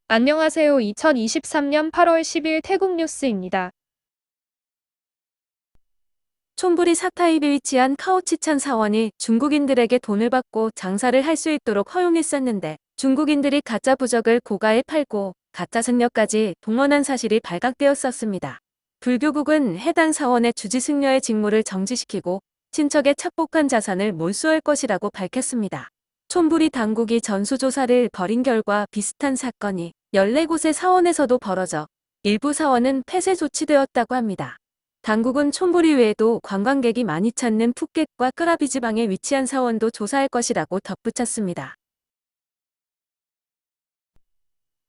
안녕하세요. 2023년 8월 10일 태국 뉴스입니다. 촌부리 사타입에 위치한 카오치찬 사원이 중국인들에게 돈을 받고 장사를 할 수 있도록 허용했었는데 중국인들이 가짜 부적을 고가에 팔고 가짜 승려까지 동원한 사실이 발각되었었습니다. 불교국은 해당 사원의 주지 승려의 직무를 정지시키고 친척의 착복한 자산을 몰수할 것이라고 밝혔습니다. 촌부리 당국이 전수조사를 벌인 결과 비슷한 사건이 14곳의 사원에서도 벌어져 일부 사원은 폐쇄 조치되었다고 합니다. 당국은 촌부리 외에도 관광객이 많이 찾는 푸켓과 끄라비 지방에 위치한 사원도 조사할 것이라고 덧붙였습니다.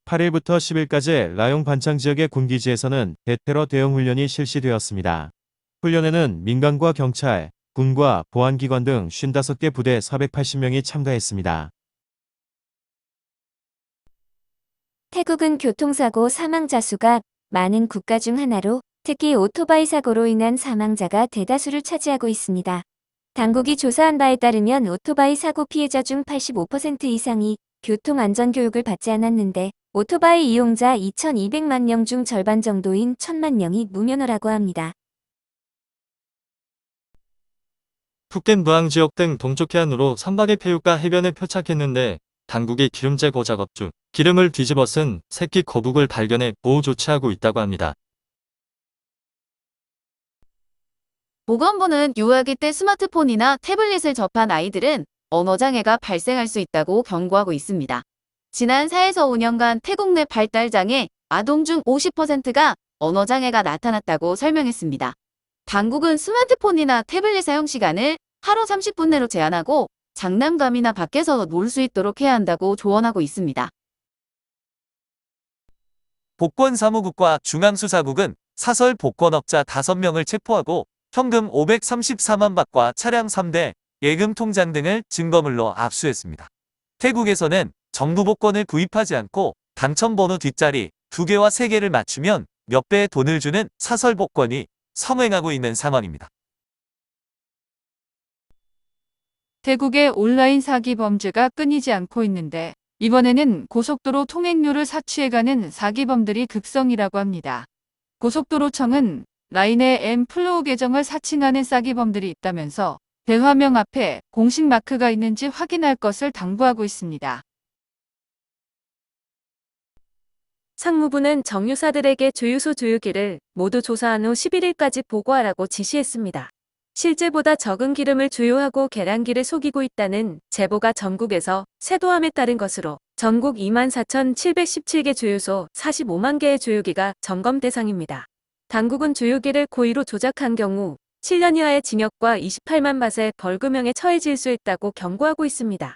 8일부터 10일까지 라용 반창 지역의 군기지에서는 대테러 대응 훈련이 실시되었습니다. 훈련에는 민간과 경찰, 군과 보안기관 등 55개 부대 480명이 참가했습니다. 태국은 교통사고 사망자 수가 많은 국가 중 하나로 특히 오토바이 사고로 인한 사망자가 대다수를 차지하고 있습니다. 당국이 조사한 바에 따르면 오토바이 사고 피해자 중 85% 이상이 교통안전교육을 받지 않았는데 오토바이 이용자 2,200만 명 중 절반 정도인 1,000만 명이 무면허라고 합니다. 푸켓 무앙 지역 등 동쪽 해안으로 선박의 폐유가 해변에 표착했는데 당국이 기름재 고 작업 중 기름을 뒤집어 쓴 새끼 거북을 발견해 보호 조치하고 있다고 합니다. 보건부는 유아기 때 스마트폰이나 태블릿을 접한 아이들은 언어장애가 발생할 수 있다고 경고하고 있습니다. 지난 4에서 5년간 태국 내 발달장애 아동 중 50%가 언어장애가 나타났다고 설명했습니다. 당국은 스마트폰이나 태블릿 사용 시간을 하루 30분 내로 제한하고 장난감이나 밖에서 놀 수 있도록 해야 한다고 조언하고 있습니다. 복권사무국과 중앙수사국은 사설 복권업자 5명을 체포하고 현금 534만 바트과 차량 3대, 예금 통장 등을 증거물로 압수했습니다. 태국에서는 정부 복권을 구입하지 않고 당첨번호 뒷자리 2개와 3개를 맞추면 몇 배의 돈을 주는 사설 복권이 성행하고 있는 상황입니다. 태국의 온라인 사기 범죄가 끊이지 않고 있는데 이번에는 고속도로 통행료를 사취해가는 사기범들이 극성이라고 합니다. 고속도로청은 라인의 M 플로우 계정을 사칭하는 사기범들이 있다면서 대화명 앞에 공식 마크가 있는지 확인할 것을 당부하고 있습니다. 상무부는 정유사들에게 주유소 주유기를 모두 조사한 후 11일까지 보고하라고 지시했습니다. 실제보다 적은 기름을 주유하고 계량기를 속이고 있다는 제보가 전국에서 쇄도함에 따른 것으로 전국 24,717개 주유소 45만 개의 주유기가 점검 대상입니다. 당국은 주유기를 고의로 조작한 경우 7년 이하의 징역과 28만 바트의 벌금형에 처해질 수 있다고 경고하고 있습니다.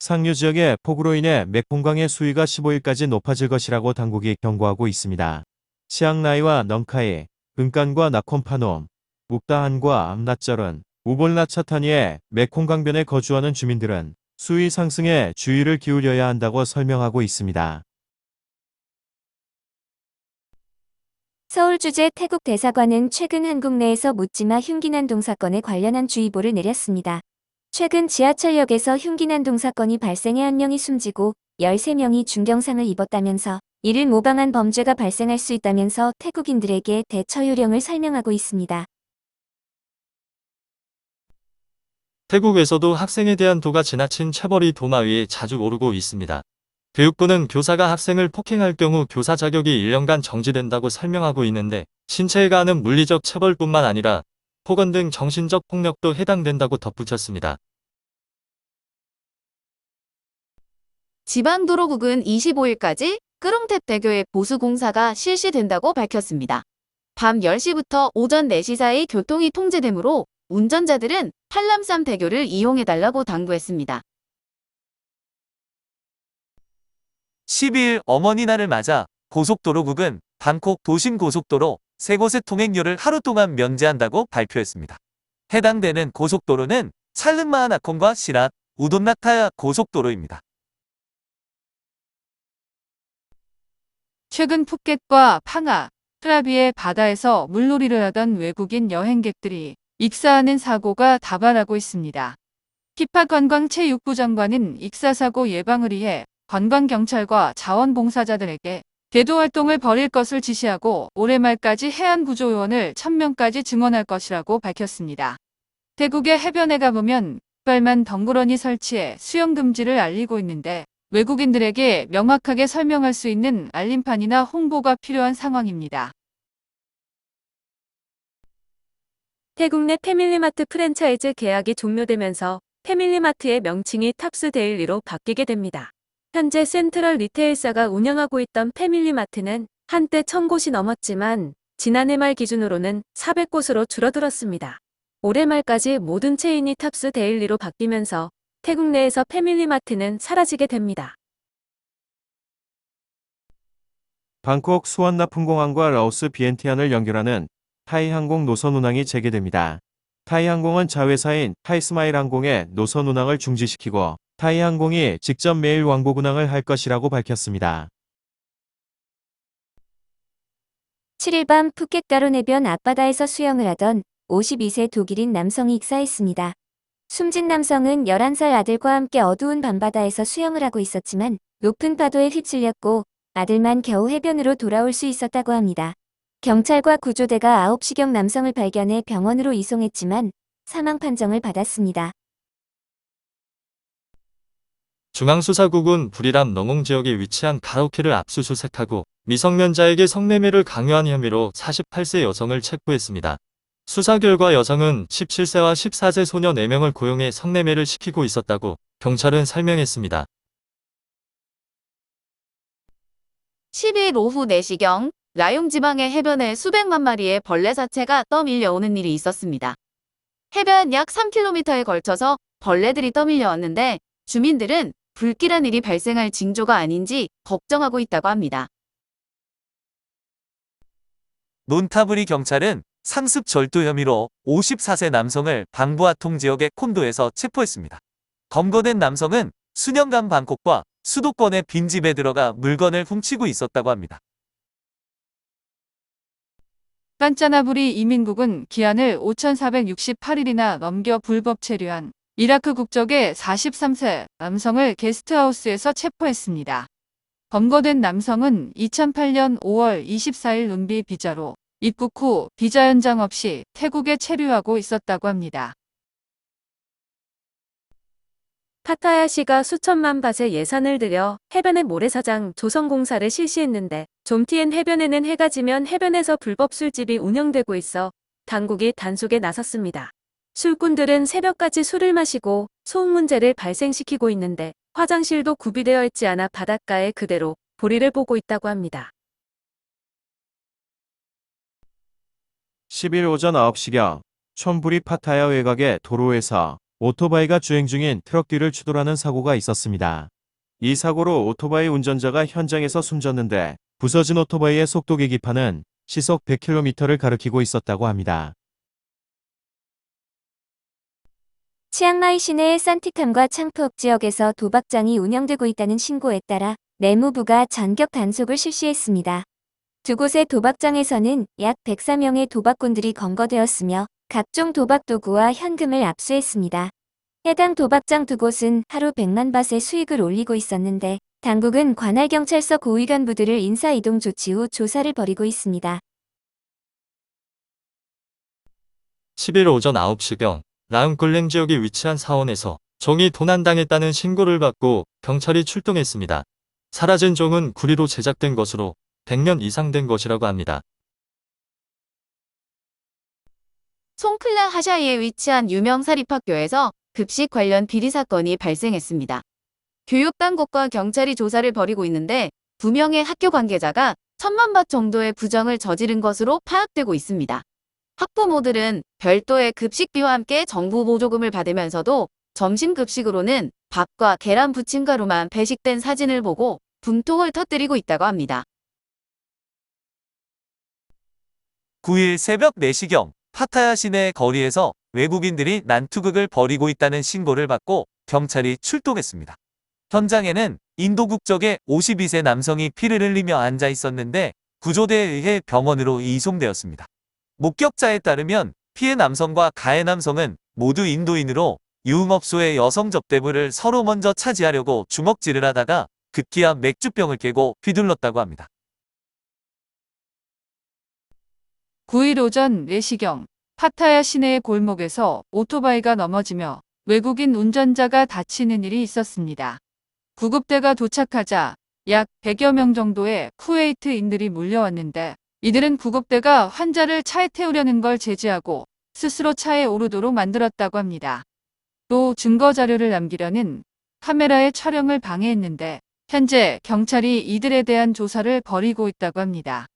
상류 지역의 폭우로 인해 메콩강의 수위가 15일까지 높아질 것이라고 당국이 경고하고 있습니다. 치앙라이와 넝카이, 근간과 나콤파놈, 묵다한과 암낫절은 우볼라차타니의 메콩강변에 거주하는 주민들은 수위 상승에 주의를 기울여야 한다고 설명하고 있습니다. 서울주재 태국 대사관은 최근 한국 내에서 묻지마 흉기난동 사건에 관련한 주의보를 내렸습니다. 최근 지하철역에서 흉기난동 사건이 발생해 1명이 숨지고 13명이 중경상을 입었다면서 이를 모방한 범죄가 발생할 수 있다면서 태국인들에게 대처 요령을 설명하고 있습니다. 태국에서도 학생에 대한 도가 지나친 체벌이 도마 위에 자주 오르고 있습니다. 교육부는 교사가 학생을 폭행할 경우 교사 자격이 1년간 정지된다고 설명하고 있는데 신체에 가하는 물리적 체벌뿐만 아니라 폭언 등 정신적 폭력도 해당된다고 덧붙였습니다. 지방도로국은 25일까지 끄롱탭대교의 보수공사가 실시된다고 밝혔습니다. 밤 10시부터 오전 4시 사이 교통이 통제되므로 운전자들은 팔람쌈 대교를 이용해달라고 당부했습니다. 12일 어머니날을 맞아 고속도로국은 방콕 도심고속도로 3곳의 통행료를 하루 동안 면제한다고 발표했습니다. 해당되는 고속도로는 찰른마하나콘과 시랏, 우돈나타야 고속도로입니다. 최근 푸켓과 팡아, 크라비의 바다에서 물놀이를 하던 외국인 여행객들이 익사하는 사고가 다발하고 있습니다. 피파 관광체육부 장관은 익사사고 예방을 위해 관광경찰과 자원봉사자들에게 계도 활동을 벌일 것을 지시하고 올해 말까지 해안구조요원을 1000명까지 증원할 것이라고 밝혔습니다. 태국의 해변에 가보면 이빨만 덩그러니 설치해 수영 금지를 알리고 있는데 외국인들에게 명확하게 설명할 수 있는 알림판이나 홍보가 필요한 상황입니다. 태국 내 패밀리마트 프랜차이즈 계약이 종료되면서 패밀리마트의 명칭이 탑스 데일리로 바뀌게 됩니다. 현재 센트럴 리테일사가 운영하고 있던 패밀리마트는 한때 1000곳이 넘었지만 지난해 말 기준으로는 400곳으로 줄어들었습니다. 올해 말까지 모든 체인이 탑스 데일리로 바뀌면서 태국 내에서 패밀리마트는 사라지게 됩니다. 방콕 수완나푼공항과 라오스 비엔티안을 연결하는 타이항공 노선 운항이 재개됩니다. 타이항공은 자회사인 타이스마일 항공의 노선 운항을 중지시키고 타이항공이 직접 매일 왕복 운항을 할 것이라고 밝혔습니다. 7일 밤 푸켓 가로내변 앞바다에서 수영을 하던 52세 독일인 남성이 익사했습니다. 숨진 남성은 11살 아들과 함께 어두운 밤바다에서 수영을 하고 있었지만 높은 파도에 휩쓸렸고 아들만 겨우 해변으로 돌아올 수 있었다고 합니다. 경찰과 구조대가 9시경 남성을 발견해 병원으로 이송했지만 사망 판정을 받았습니다. 중앙수사국은 불이람 농홍 지역에 위치한 가라오케를 압수수색하고 미성년자에게 성매매를 강요한 혐의로 48세 여성을 체포했습니다. 수사 결과 여성은 17세와 14세 소녀 4명을 고용해 성매매를 시키고 있었다고 경찰은 설명했습니다. 12일 오후 4시경 라용 지방의 해변에 수백만 마리의 벌레 사체가 떠밀려오는 일이 있었습니다. 해변 약 3km에 걸쳐서 벌레들이 떠밀려왔는데 주민들은 불길한 일이 발생할 징조가 아닌지 걱정하고 있다고 합니다. 논타브리 경찰은 상습 절도 혐의로 54세 남성을 방부아통 지역의 콘도에서 체포했습니다. 검거된 남성은 수년간 방콕과 수도권의 빈집에 들어가 물건을 훔치고 있었다고 합니다. 깐짜나부리 이민국은 기한을 5468일이나 넘겨 불법 체류한 이라크 국적의 43세 남성을 게스트하우스에서 체포했습니다. 검거된 남성은 2008년 5월 24일 눈비 비자로 입국 후 비자 연장 없이 태국에 체류하고 있었다고 합니다. 파타야시가 수천만 밭의 예산을 들여 해변의 모래사장 조성공사를 실시했는데 좀티엔 해변에는 해가 지면 해변에서 불법 술집이 운영되고 있어 당국이 단속에 나섰습니다. 술꾼들은 새벽까지 술을 마시고 소음 문제를 발생시키고 있는데 화장실도 구비되어 있지 않아 바닷가에 그대로 볼일을 보고 있다고 합니다. 10일 오전 9시경 촌부리 파타야 외곽의 도로에서 오토바이가 주행 중인 트럭 뒤를 추돌하는 사고가 있었습니다. 이 사고로 오토바이 운전자가 현장에서 숨졌는데 부서진 오토바이의 속도 계기판은 시속 100km를 가리키고 있었다고 합니다. 치앙마이 시내의 산티캄과 창푸읍 지역에서 도박장이 운영되고 있다는 신고에 따라 내무부가 전격 단속을 실시했습니다. 두 곳의 도박장에서는 약 104명의 도박꾼들이 검거되었으며 각종 도박 도구와 현금을 압수했습니다. 해당 도박장 두 곳은 하루 100만 밭의 수익을 올리고 있었는데 당국은 관할 경찰서 고위 간부들을 인사 이동 조치 후 조사를 벌이고 있습니다. 10일 오전 9시경 라운끌랭 지역에 위치한 사원에서 종이 도난당했다는 신고를 받고 경찰이 출동했습니다. 사라진 종은 구리로 제작된 것으로 100년 이상 된 것이라고 합니다. 송클라 하샤이에 위치한 유명 사립학교에서 급식 관련 비리 사건이 발생했습니다. 교육당국과 경찰이 조사를 벌이고 있는데 2명의 학교 관계자가 1000만 바 정도의 부정을 저지른 것으로 파악되고 있습니다. 학부모들은 별도의 급식비와 함께 정부 보조금을 받으면서도 점심급식으로는 밥과 계란 부침가루만 배식된 사진을 보고 분통을 터뜨리고 있다고 합니다. 9일 새벽 4시경 파타야 시내 거리에서 외국인들이 난투극을 벌이고 있다는 신고를 받고 경찰이 출동했습니다. 현장에는 인도 국적의 52세 남성이 피를 흘리며 앉아 있었는데 구조대에 의해 병원으로 이송되었습니다. 목격자에 따르면 피해 남성과 가해 남성은 모두 인도인으로 유흥업소의 여성 접대부를 서로 먼저 차지하려고 주먹질을 하다가 급기야 맥주병을 깨고 휘둘렀다고 합니다. 9일 오전 4시경 파타야 시내의 골목에서 오토바이가 넘어지며 외국인 운전자가 다치는 일이 있었습니다. 구급대가 도착하자 약 100여 명 정도의 쿠웨이트인들이 몰려왔는데 이들은 구급대가 환자를 차에 태우려는 걸 제지하고 스스로 차에 오르도록 만들었다고 합니다. 또 증거 자료를 남기려는 카메라의 촬영을 방해했는데 현재 경찰이 이들에 대한 조사를 벌이고 있다고 합니다.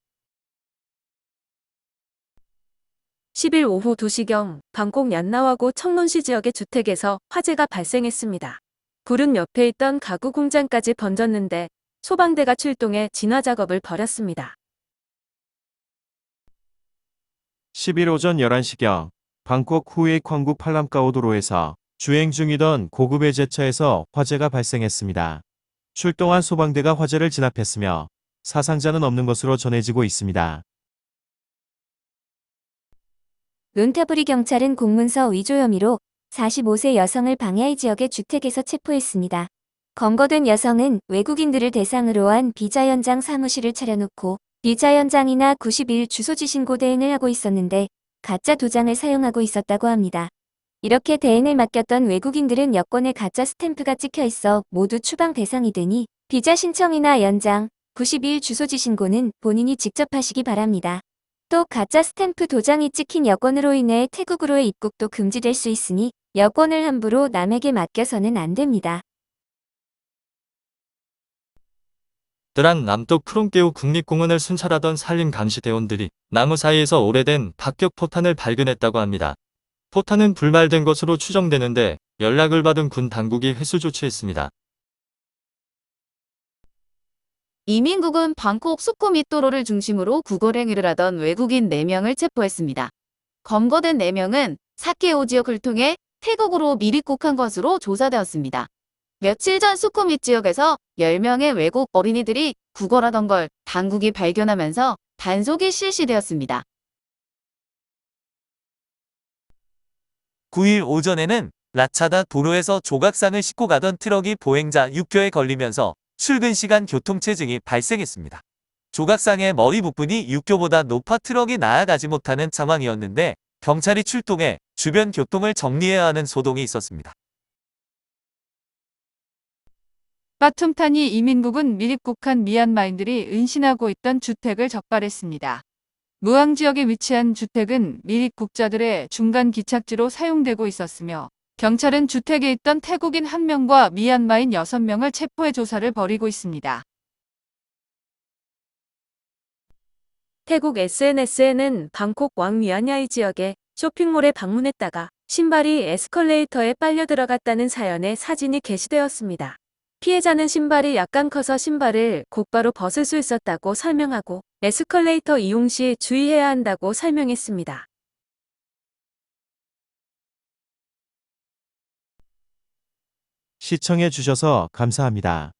10일 오후 2시경 방콕 얀나와고 청론시 지역의 주택에서 화재가 발생했습니다. 불은 옆에 있던 가구 공장까지 번졌는데 소방대가 출동해 진화 작업을 벌였습니다. 10일 오전 11시경 방콕 후에이 광국 팔람가오 도로에서 주행 중이던 고급 외제차에서 화재가 발생했습니다. 출동한 소방대가 화재를 진압했으며 사상자는 없는 것으로 전해지고 있습니다. 론타브리 경찰은 공문서 위조 혐의로 45세 여성을 방야이 지역의 주택에서 체포했습니다. 검거된 여성은 외국인들을 대상으로 한 비자 현장 사무실을 차려놓고 비자 현장이나 90일 주소지 신고 대행을 하고 있었는데 가짜 도장을 사용하고 있었다고 합니다. 이렇게 대행을 맡겼던 외국인들은 여권에 가짜 스탬프가 찍혀 있어 모두 추방 대상이 되니 비자 신청이나 연장, 90일 주소지 신고는 본인이 직접 하시기 바랍니다. 또 가짜 스탬프 도장이 찍힌 여권으로 인해 태국으로의 입국도 금지될 수 있으니 여권을 함부로 남에게 맡겨서는 안 됩니다. 드란 남도 크롱케우 국립공원을 순찰하던 산림 감시대원들이 나무 사이에서 오래된 박격 포탄을 발견했다고 합니다. 포탄은 불말된 것으로 추정되는데 연락을 받은 군 당국이 회수 조치했습니다. 이민국은 방콕 수코밋도로를 중심으로 구걸행위를 하던 외국인 4명을 체포했습니다. 검거된 4명은 사케오 지역을 통해 태국으로 미입국한 것으로 조사되었습니다. 며칠 전 수코밋 지역에서 10명의 외국 어린이들이 구걸하던 걸 당국이 발견하면서 단속이 실시되었습니다. 9일 오전에는 라차다 도로에서 조각상을 싣고 가던 트럭이 보행자 6교에 걸리면서 출근 시간 교통체증이 발생했습니다. 조각상의 머리 부분이 6교보다 높아 트럭이 나아가지 못하는 상황이었는데 경찰이 출동해 주변 교통을 정리해야 하는 소동이 있었습니다. 빠툼타니 이민국은 미입국한 미얀마인들이 은신하고 있던 주택을 적발했습니다. 무앙 지역에 위치한 주택은 미입국자들의 중간 기착지로 사용되고 있었으며 경찰은 주택에 있던 태국인 1명과 미얀마인 6명을 체포해 조사를 벌이고 있습니다. 태국 SNS에는 방콕 왕미안야이 지역의 쇼핑몰에 방문했다가 신발이 에스컬레이터에 빨려 들어갔다는 사연의 사진이 게시되었습니다. 피해자는 신발이 약간 커서 신발을 곧바로 벗을 수 있었다고 설명하고 에스컬레이터 이용 시 주의해야 한다고 설명했습니다. 시청해 주셔서 감사합니다.